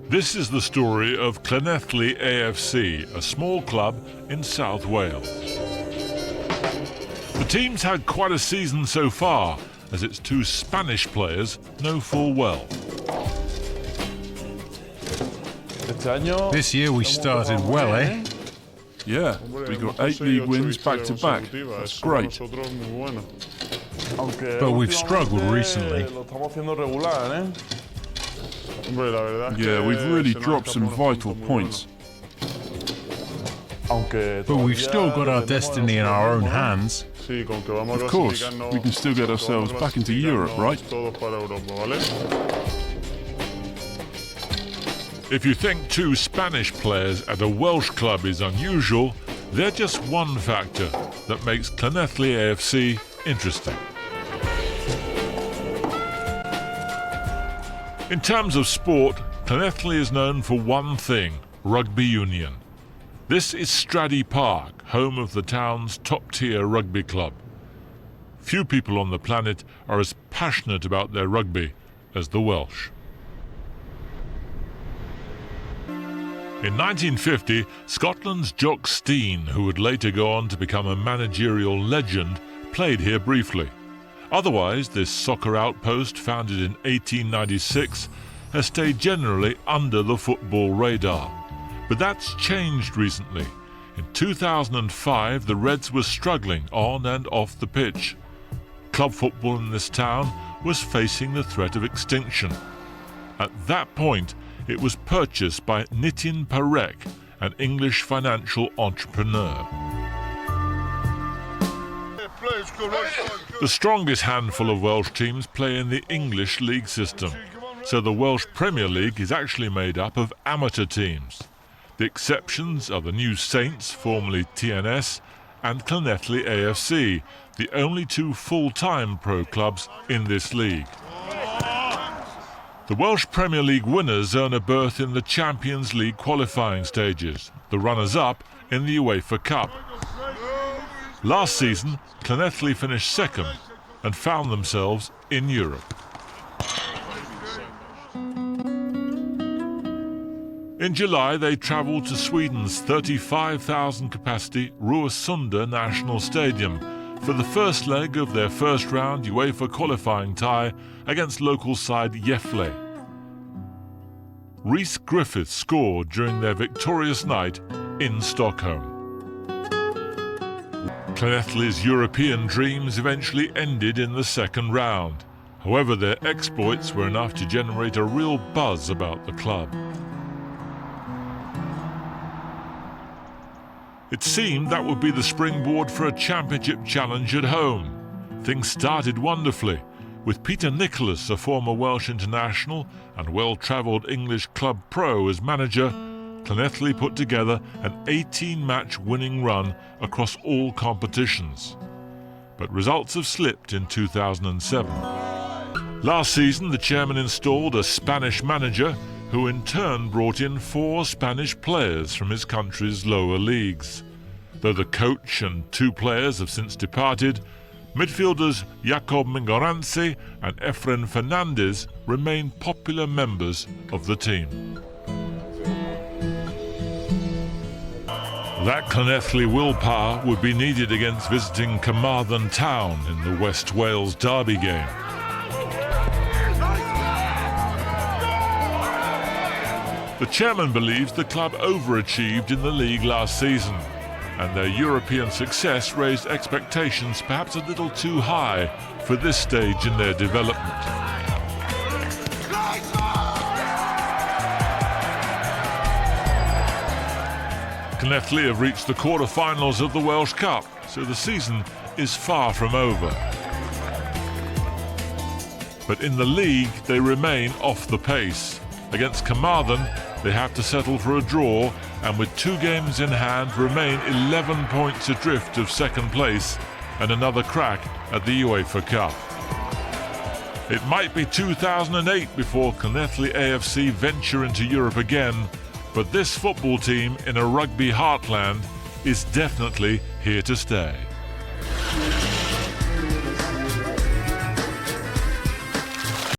This is the story of Llanelli AFC, a small club in South Wales. The team's had quite a season so far, as its two Spanish players know full well. This year we started well, eh? Yeah, we got 8 league wins back to back. That's great. But we've struggled recently. Yeah, we've really dropped some vital points. But we've still got our destiny in our own hands. Of course, we can still get ourselves back into Europe, right? If you think two Spanish players at a Welsh club is unusual, they're just one factor that makes Llanelli AFC interesting. In terms of sport, Llanelli is known for one thing: rugby union. This is Stradey Park, home of the town's top-tier rugby club. Few people on the planet are as passionate about their rugby as the Welsh. In 1950, Scotland's Jock Stein, who would later go on to become a managerial legend, played here briefly. Otherwise, this soccer outpost, founded in 1896, has stayed generally under the football radar. But that's changed recently. In 2005, the Reds were struggling on and off the pitch. Club football in this town was facing the threat of extinction. At that point, it was purchased by Nitin Parekh, an English financial entrepreneur. The strongest handful of Welsh teams play in the English league system, so the Welsh Premier League is actually made up of amateur teams. The exceptions are the New Saints, formerly TNS, and Llanelli AFC, the only two full-time pro clubs in this league. The Welsh Premier League winners earn a berth in the Champions League qualifying stages, the runners-up in the UEFA Cup. Last season, Llanelli finished second and found themselves in Europe. In July, they travelled to Sweden's 35,000 capacity Ruasunda National Stadium for the first leg of their first-round UEFA qualifying tie against local side Gefle. Rhys Griffiths scored during their victorious night in Stockholm. Llanelli's European dreams eventually ended in the second round. However, their exploits were enough to generate a real buzz about the club. It seemed that would be the springboard for a championship challenge at home. Things started wonderfully, with Peter Nicholas, a former Welsh international and well-travelled English club pro as manager. Llanelli put together an 18-match winning run across all competitions. But results have slipped in 2007. Last season, the chairman installed a Spanish manager who in turn brought in 4 Spanish players from his country's lower leagues. Though the coach and 2 players have since departed, midfielders Jacob Mingoranci and Efren Fernandez remain popular members of the team. That Llanelli willpower would be needed against visiting Carmarthen Town in the West Wales derby game. The chairman believes the club overachieved in the league last season, and their European success raised expectations perhaps a little too high for this stage in their development. Llanelli have reached the quarter-finals of the Welsh Cup, so the season is far from over. But in the league, they remain off the pace. Against Carmarthen, they have to settle for a draw, and with 2 games in hand, remain 11 points adrift of second place and another crack at the UEFA Cup. It might be 2008 before Llanelli AFC venture into Europe again, but this football team in a rugby heartland is definitely here to stay.